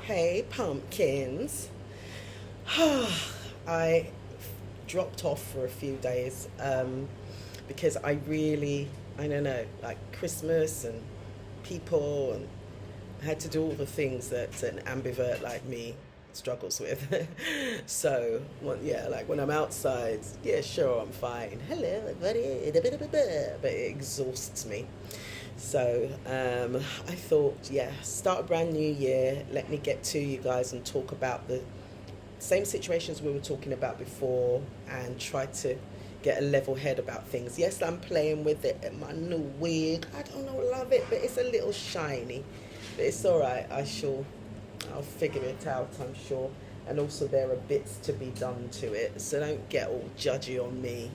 Hey, pumpkins. I dropped off for a few days because I don't know, like Christmas and people, and I had to do all the things that an ambivert like me struggles with. So, well, yeah, like when I'm outside, yeah, sure, I'm fine. Hello, everybody. But it exhausts me. So I thought, yeah, start a brand new year. Let me get to you guys and talk about the same situations we were talking about before and try to get a level head about things. Yes, I'm playing with it in my new wig. I don't know, love it, but it's a little shiny. But it's all right. I'll figure it out, I'm sure. And also there are bits to be done to it, so don't get all judgy on me.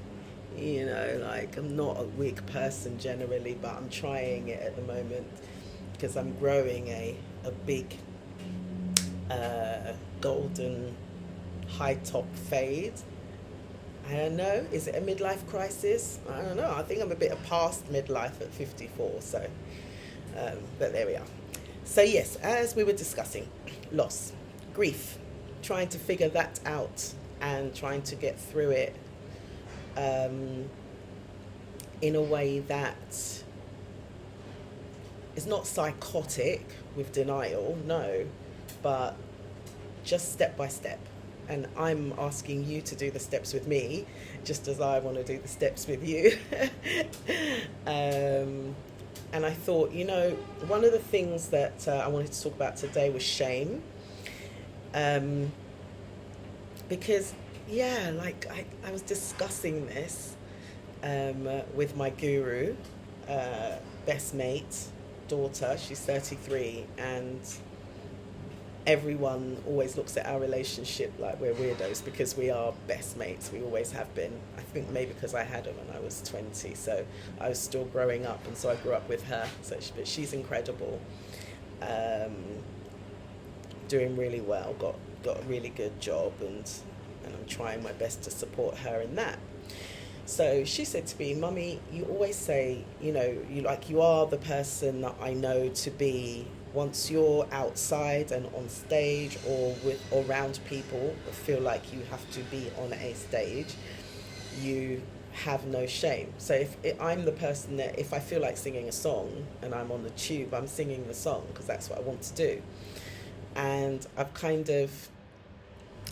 You know, like I'm not a wig person generally, but I'm trying it at the moment because I'm growing a big golden high top fade. I don't know, is it a midlife crisis? I don't know. I think I'm a bit past midlife at 54, so but there we are. So yes, as we were discussing, loss, grief, trying to figure that out and trying to get through it in a way that is not psychotic with denial, no, but just step by step. And I'm asking you to do the steps with me, just as I want to do the steps with you. And I thought, one of the things that I wanted to talk about today was shame. Because, yeah, like I was discussing this with my guru, best mate, daughter. She's 33, and everyone always looks at our relationship like we're weirdos because we are best mates. We always have been. I think maybe because I had her when I was 20, so I was still growing up, and so I grew up with her. But she's incredible, doing really well. Got a really good job, and I'm trying my best to support her in that. So she said to me, "Mummy, you always say, you are the person that I know to be." Once you're outside and on stage or around people feel like you have to be on a stage, you have no shame. So if I'm the person that if I feel like singing a song and I'm on the tube, I'm singing the song because that's what I want to do. And I've kind of,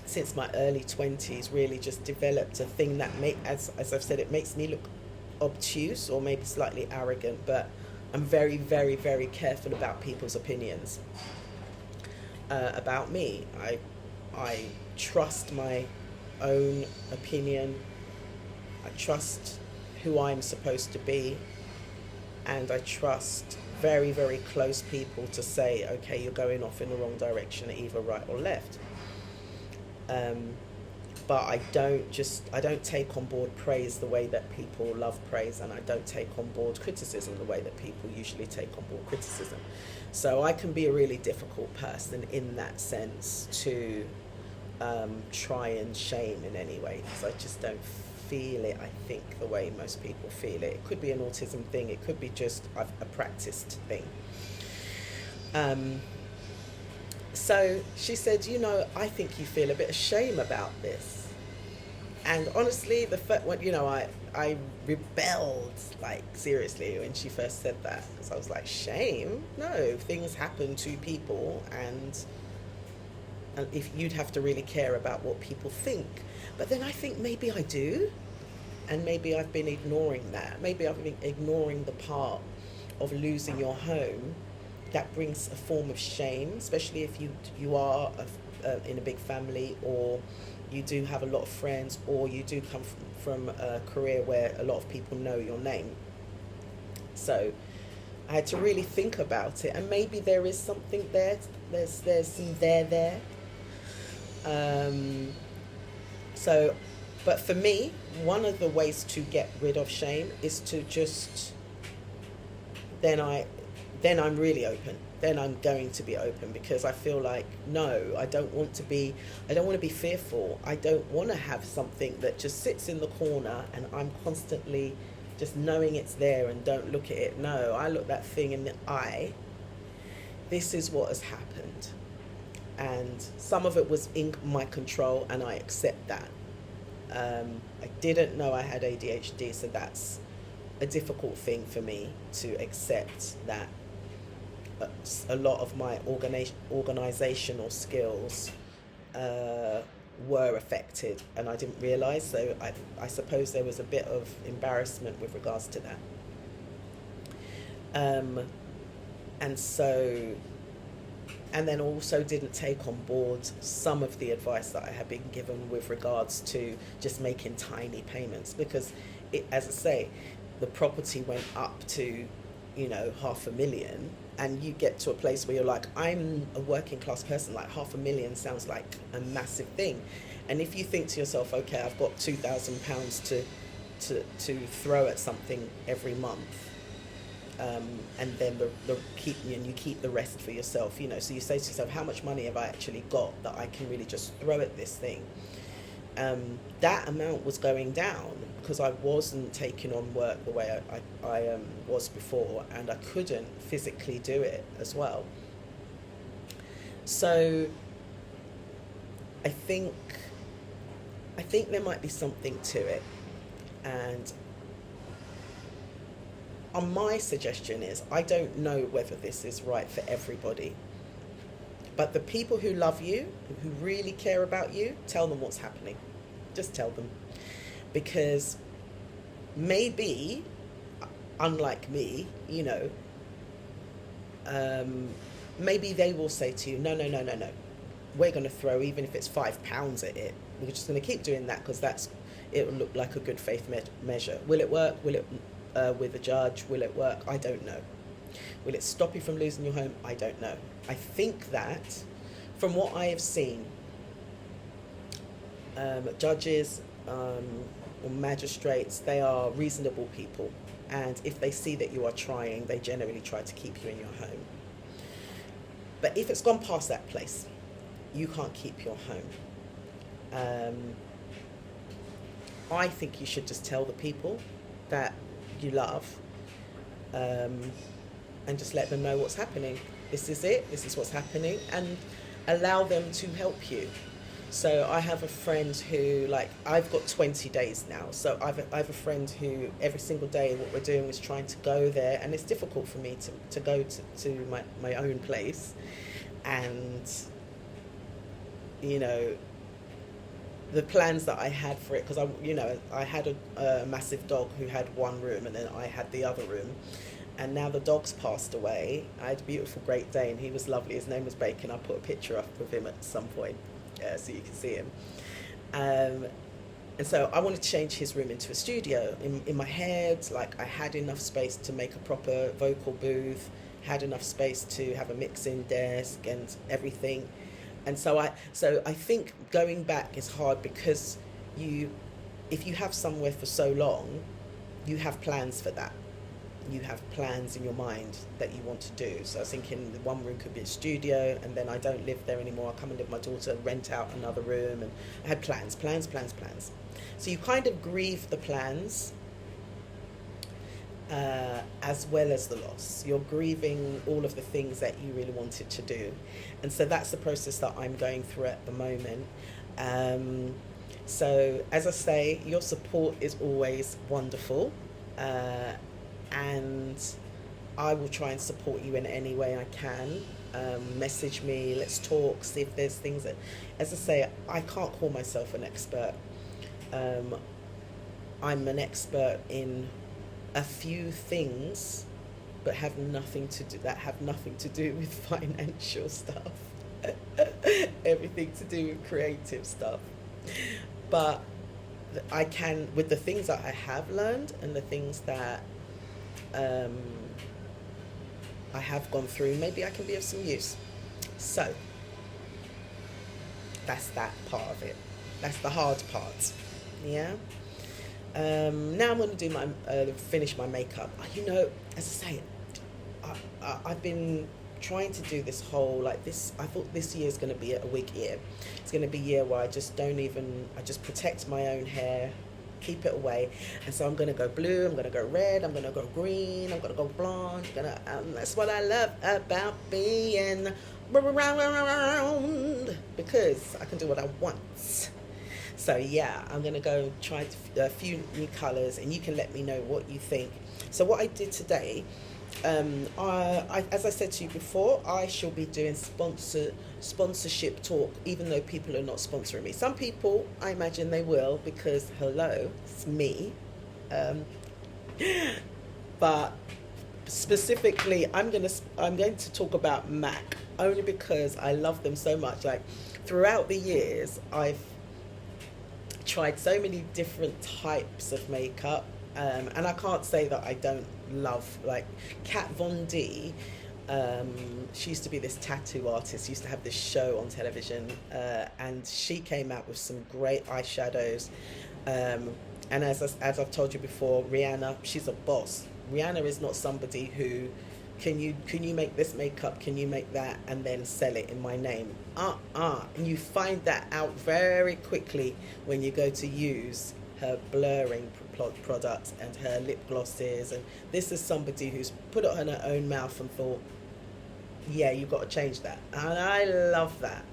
since my early 20s, really just developed a thing that as I've said, it makes me look obtuse or maybe slightly arrogant, but I'm very, very, very careful about people's opinions about me. I trust my own opinion. I trust who I'm supposed to be. And I trust very, very close people to say, okay, you're going off in the wrong direction, either right or left. But I don't take on board praise the way that people love praise, and I don't take on board criticism the way that people usually take on board criticism. So I can be a really difficult person in that sense to try and shame in any way, because I just don't feel it, I think, the way most people feel it. It could be an autism thing, it could be just a practiced thing. So she said, I think you feel a bit of shame about this. And honestly, I rebelled, like, seriously, when she first said that. Because I was like, shame? No, things happen to people, and if you'd have to really care about what people think. But then I think maybe I do. And maybe I've been ignoring that. Maybe I've been ignoring the part of losing your home that brings a form of shame, especially if you are in a big family, or you do have a lot of friends, or you do come from a career where a lot of people know your name. So I had to really think about it, and maybe there is something there. There's some there. But for me, one of the ways to get rid of shame is to just then I'm really open. Then I'm going to be open, because I feel like, no, I don't want to be fearful. I don't want to have something that just sits in the corner and I'm constantly just knowing it's there and don't look at it. No, I look that thing in the eye. This is what has happened. and some of it was in my control, and I accept that. I didn't know I had ADHD, so that's a difficult thing for me to accept, that a lot of my organizational skills were affected, and I didn't realize. So I suppose there was a bit of embarrassment with regards to that. And so, and then also didn't take on board some of the advice that I had been given with regards to just making tiny payments, because as I say, the property went up to, you know, 500,000, and you get to a place where you're like, I'm a working class person, like 500,000 sounds like a massive thing. And if you think to yourself, okay, I've got £2,000 to throw at something every month, and then you keep the rest for yourself, you know. So you say to yourself, how much money have I actually got that I can really just throw at this thing? That amount was going down because I wasn't taking on work the way I was before, and I couldn't physically do it as well. So I think there might be something to it, and my suggestion is, I don't know whether this is right for everybody, but the people who love you, who really care about you, tell them what's happening. Just tell them. Because maybe, unlike me, you know, maybe they will say to you, no, we're going to throw, even if it's £5 at it, we're just going to keep doing that because it will look like a good faith measure. Will it work? Will it, with a judge, will it work? I don't know. Will it stop you from losing your home? I don't know. I think that, from what I have seen, judges or magistrates, they are reasonable people, and if they see that you are trying, they generally try to keep you in your home. But if it's gone past that place, you can't keep your home. I think you should just tell the people that you love, and just let them know what's happening. This is it, this is what's happening, and allow them to help you. So I have a friend who, like, I've got 20 days now, so I have a friend who every single day what we're doing is trying to go there, and it's difficult for me to go to my own place, and, you know, the plans that I had for it, because I had a massive dog who had one room, and then I had the other room, and now the dog's passed away. I had a beautiful Great Dane. He was lovely. His name was Bacon. I'll put a picture up of him at some point, so you can see him. And so I wanted to change his room into a studio. In my head, like, I had enough space to make a proper vocal booth, had enough space to have a mixing desk and everything. And so I think going back is hard, because if you have somewhere for so long, you have plans for that. You have plans in your mind that you want to do. So I was thinking the one room could be a studio, and then I don't live there anymore. I come and live with my daughter, rent out another room, and I had plans. So you kind of grieve the plans as well as the loss. You're grieving all of the things that you really wanted to do. And so that's the process that I'm going through at the moment. So as I say, your support is always wonderful. And I will try and support you in any way I can. Message me, let's talk, see if there's things that, as I say, I can't call myself an expert. I'm an expert in a few things, but have nothing to do with financial stuff. Everything to do with creative stuff. But I can, with the things that I have learned and the things that I have gone through, maybe I can be of some use. So that's that part of it. That's the hard part. Yeah. Now I'm going to do finish my makeup. You know, as I say, I've been trying to do this whole, like, this. I thought this year is going to be a wig year. It's going to be a year where I just protect my own hair, keep it away. And so I'm going to go blue, I'm going to go red, I'm going to go green, I'm going to go blonde. That's what I love about being brown. because I can do what I want. So yeah, I'm going to go try a few new colours, and you can let me know what you think. So what I did today, as I said to you before, I shall be doing sponsorship talk, even though people are not sponsoring me. Some people, I imagine they will, because hello, it's me. But specifically, I'm going to talk about MAC, only because I love them so much. Like, throughout the years, I've tried so many different types of makeup, and I can't say that I don't love, like, Kat Von D. She used to be this tattoo artist, used to have this show on television, and she came out with some great eyeshadows, and as I've told you before, Rihanna, she's a boss. Rihanna is not somebody who can you make this makeup, can you make that, and then sell it in my name. And you find that out very quickly when you go to use her blurring products and her lip glosses. And this is somebody who's put it on her own mouth and thought, yeah, you've got to change that. And I love that.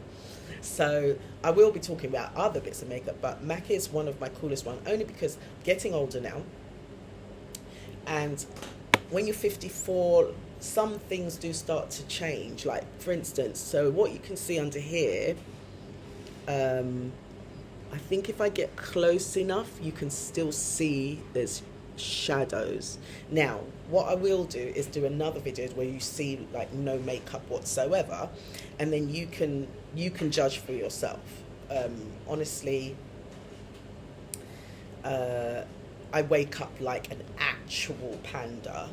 So I will be talking about other bits of makeup, but MAC is one of my coolest ones, only because I'm getting older now. And when you're 54, some things do start to change. Like, for instance, so what you can see under here, I think if I get close enough, you can still see there's shadows. Now, what I will do is do another video where you see like no makeup whatsoever, and then you can judge for yourself. Honestly, I wake up like an actual panda,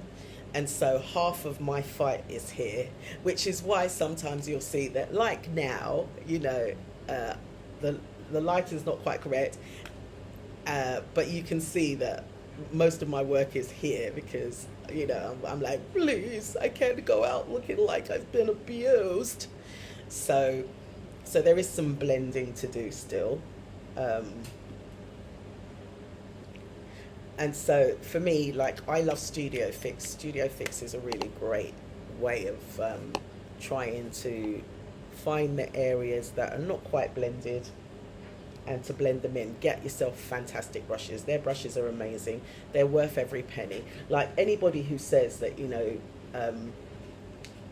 and so half of my fight is here, which is why sometimes you'll see that, like now, you know, the light is not quite correct, but you can see that most of my work is here, because, you know, I'm like, please, I can't go out looking like I've been abused. So there is some blending to do still. And so for me, like, I love Studio Fix. Studio Fix is a really great way of trying to find the areas that are not quite blended and to blend them in. Get yourself fantastic brushes. Their brushes are amazing. They're worth every penny. Like, anybody who says that, you know,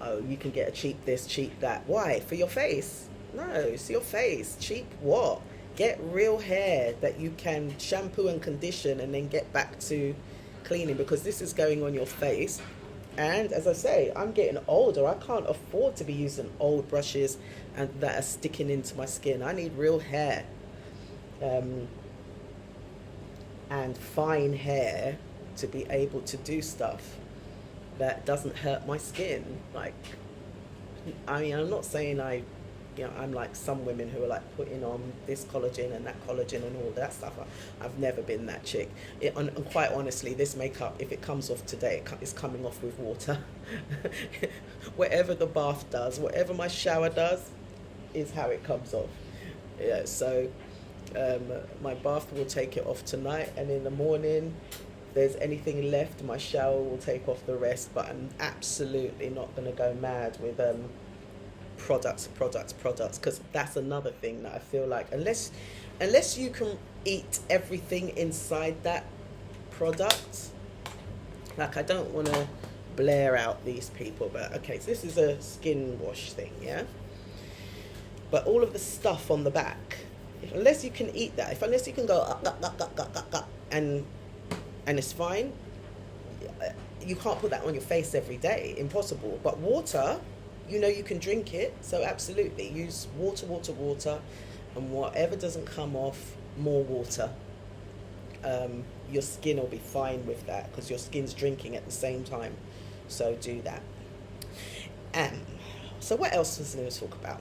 oh, you can get a cheap this, cheap that. Why? For your face? No, it's your face. Cheap what? Get real hair that you can shampoo and condition and then get back to cleaning, because this is going on your face. And as I say, I'm getting older. I can't afford to be using old brushes and that are sticking into my skin. I need real hair. And fine hair to be able to do stuff that doesn't hurt my skin. Like, I mean, I'm not saying I'm like some women who are like putting on this collagen and that collagen and all that stuff. I've never been that chick. And quite honestly, this makeup, if it comes off today, it's coming off with water. Whatever the bath does, whatever my shower does, is how it comes off. Yeah, so my bath will take it off tonight, and in the morning, if there's anything left, my shower will take off the rest. But I'm absolutely not going to go mad with products, because that's another thing that I feel like, unless you can eat everything inside that product, like, I don't want to blare out these people, but okay, so this is a skin wash thing, yeah, but all of the stuff on the back, unless you can eat that, unless you can go and it's fine, you can't put that on your face every day, impossible. But water, you know, you can drink it, so absolutely use water, and whatever doesn't come off, more water. Your skin will be fine with that, because your skin's drinking at the same time, so do that. So what else was I going to talk about?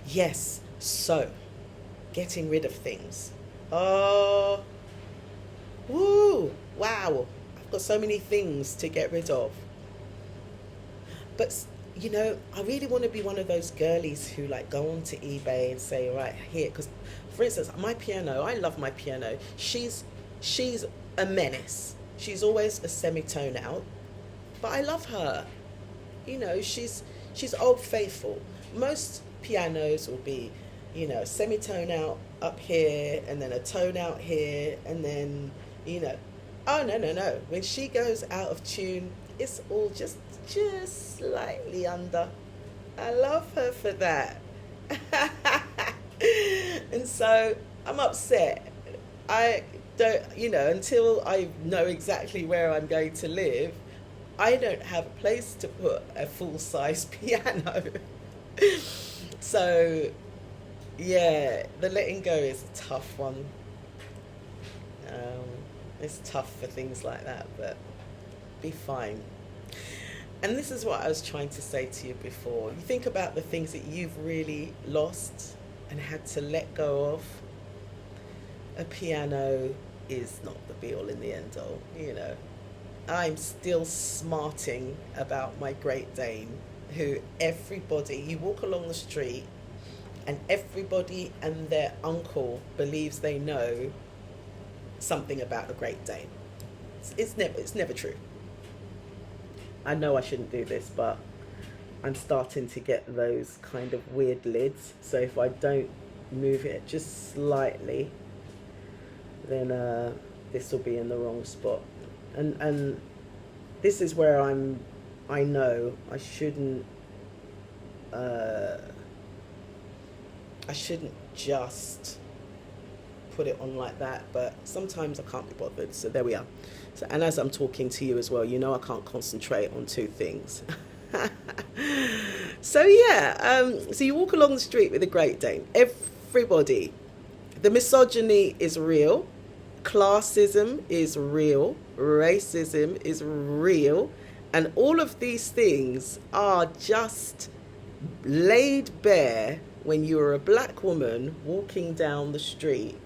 Yes, so getting rid of things. Oh, woo, wow, I've got so many things to get rid of. But, you know, I really want to be one of those girlies who like go onto eBay and say, right, here, because for instance, my piano, I love my piano. She's a menace. She's always a semitone out, but I love her. You know, she's She's old faithful. Most pianos will be, semitone out up here and then a tone out here and then, oh no, no, no. When she goes out of tune, it's all just slightly under. I love her for that. And so I'm upset. I don't, until I know exactly where I'm going to live, I don't have a place to put a full-size piano. So, yeah, the letting go is a tough one. It's tough for things like that, but be fine. And this is what I was trying to say to you before. You think about the things that you've really lost and had to let go of. A piano is not the be-all and the end-all, I'm still smarting about my Great Dane, who you walk along the street and everybody and their uncle believes they know something about the Great Dane. It's never true. I know I shouldn't do this, but I'm starting to get those kind of weird lids. So if I don't move it just slightly, then this will be in the wrong spot. And this is where I know I shouldn't just put it on like that, but sometimes I can't be bothered, so there we are. So, and as I'm talking to you as well, I can't concentrate on two things. So yeah, so you walk along the street with a Great Dane, everybody, the misogyny is real, classism is real, racism is real, and all of these things are just laid bare when you're a black woman walking down the street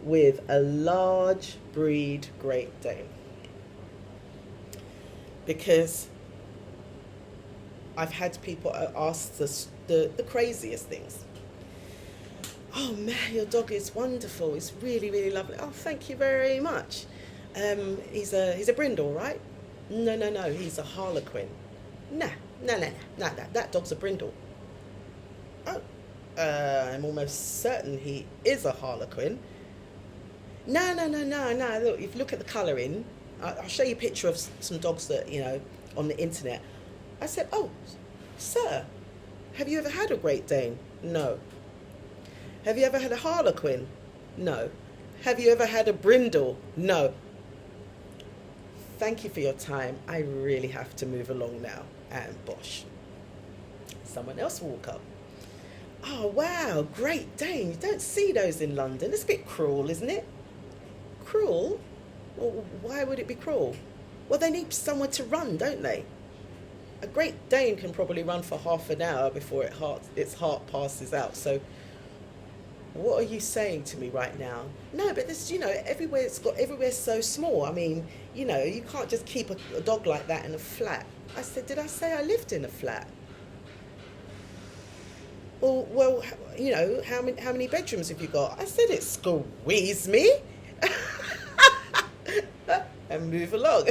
with a large breed Great Dane. Because I've had people ask the craziest things. Oh man, your dog is wonderful. It's really, really lovely. Oh, thank you very much. He's a brindle, right? No. He's a harlequin. No. That dog's a brindle. Oh, I'm almost certain he is a harlequin. No. Look, if you look at the colouring, I'll show you a picture of some dogs that, on the internet. I said, oh, sir, have you ever had a Great Dane? No. Have you ever had a harlequin? No. Have you ever had a brindle? No. Thank you for your time. I really have to move along now. And bosh. Someone else will walk up. Oh, wow, Great Dane. You don't see those in London. It's a bit cruel, isn't it? Cruel? Well, why would it be cruel? Well, they need somewhere to run, don't they? A Great Dane can probably run for half an hour before its heart passes out. So what are you saying to me right now? No, but this, everywhere's so small. I mean, you can't just keep a dog like that in a flat. I said, did I say I lived in a flat? Well, how many bedrooms have you got? I said, it squeeze me. And move along.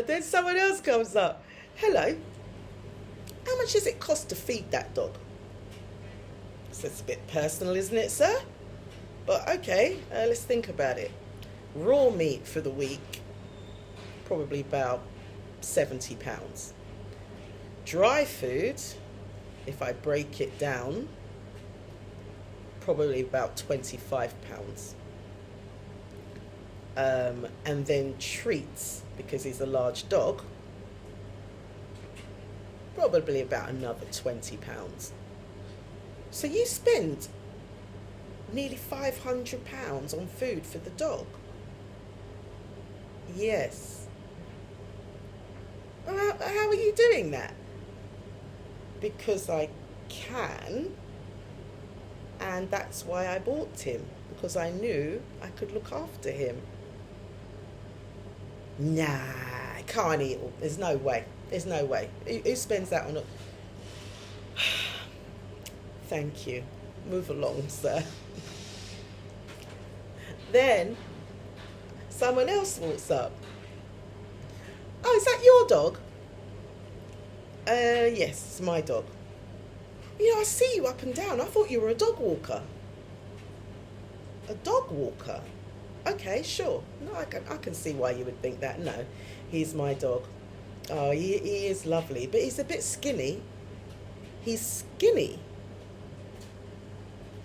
Then someone else comes up. Hello. How much does it cost to feed that dog? So it's a bit personal, isn't it, sir? But okay, let's think about it. Raw meat for the week, probably about £70. Dry food, if I break it down, probably about £25. And then treats, because he's a large dog, probably about another £20. So you spend nearly £500 on food for the dog. Yes. How are you doing that? Because I can, and that's why I bought him, because I knew I could look after him. Nah, I can't eat all. There's no way. Who spends that on a... Thank you. Move along, sir. Then someone else walks up. Oh is that your dog? Yes, it's my dog. You know, I see you up and down. I thought you were a dog walker. A dog walker? Okay, sure. No, I can see why you would think that. No, he's my dog. Oh, he is lovely, but he's a bit skinny. He's skinny.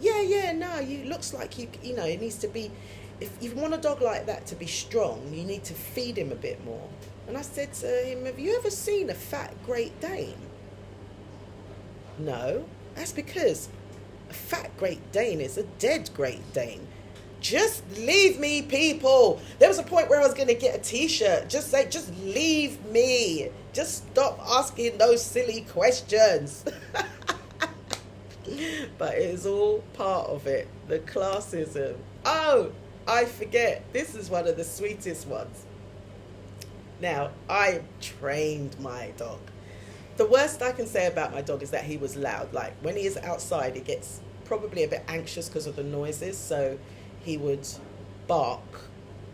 Yeah, no, you looks like you know, it needs to be, if you want a dog like that to be strong, you need to feed him a bit more. And I said to him, have you ever seen a fat Great Dane? No, that's because a fat Great Dane is a dead Great Dane. Just leave me, people. There was a point where I was going to get a t-shirt. Just say, just leave me. Just stop asking those silly questions. But it's all part of it. The classism. Oh, I forget. This is one of the sweetest ones. Now, I trained my dog. The worst I can say about my dog is that he was loud. Like, when he is outside, he gets probably a bit anxious because of the noises. So he would bark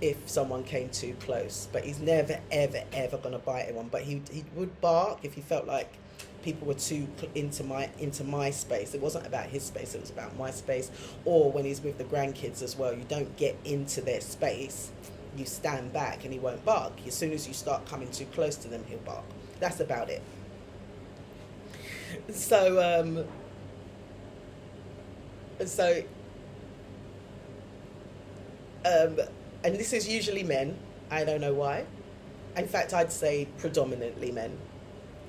if someone came too close. But he's never, ever, ever going to bite anyone. But he would bark if he felt like people were too into my space. It wasn't about his space, it was about my space. Or when he's with the grandkids as well, you don't get into their space. You stand back and he won't bark. As soon as you start coming too close to them, he'll bark. That's about it. So, and this is usually men. I don't know why. In fact, I'd say predominantly men.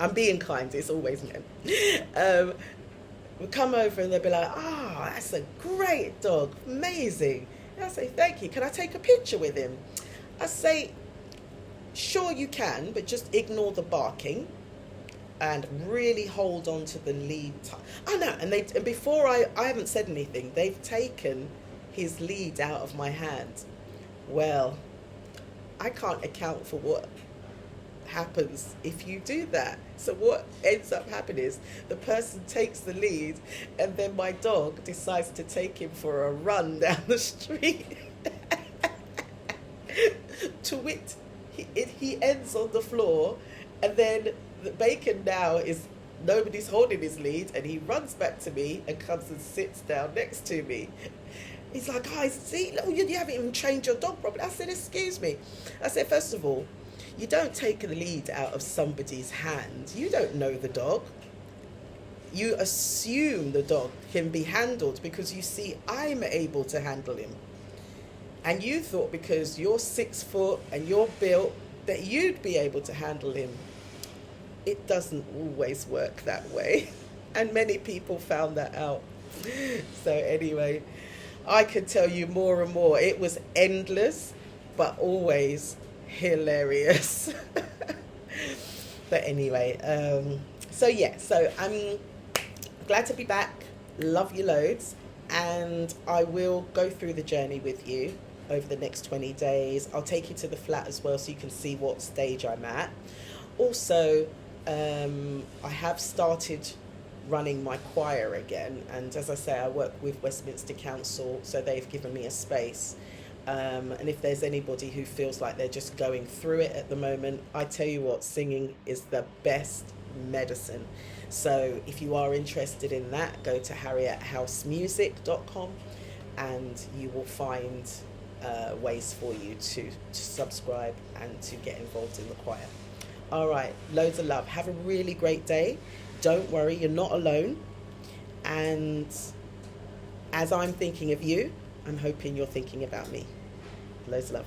I'm being kind, it's always men. We'll come over and they'll be like, that's a great dog, amazing. And I say, thank you, can I take a picture with him? I say, sure you can, but just ignore the barking and really hold on to the lead. Oh no, and before I haven't said anything, they've taken his lead out of my hand. Well, I can't account for what happens if you do that. So what ends up happening is the person takes the lead and then my dog decides to take him for a run down the street. To wit, he ends on the floor, and then the bacon now is nobody's holding his lead, and he runs back to me and comes and sits down next to me. He's like, see, you haven't even trained your dog properly. I said, excuse me. I said, first of all, you don't take the lead out of somebody's hand. You don't know the dog. You assume the dog can be handled because you see I'm able to handle him. And you thought because you're 6 foot and you're built that you'd be able to handle him. It doesn't always work that way. And many people found that out. So anyway, I could tell you more and more. It was endless, but always hilarious. But anyway, so I'm glad to be back. Love you loads. And I will go through the journey with you over the next 20 days. I'll take you to the flat as well so you can see what stage I'm at. Also, I have started running my choir again, and as I say, I work with Westminster Council, so they've given me a space. And if there's anybody who feels like they're just going through it at the moment, I tell you what, singing is the best medicine. So if you are interested in that, go to harriethousemusic.com and you will find ways for you to subscribe and to get involved in the choir. All right, loads of love. Have a really great day. Don't worry, you're not alone. And as I'm thinking of you, I'm hoping you're thinking about me. Loads of love.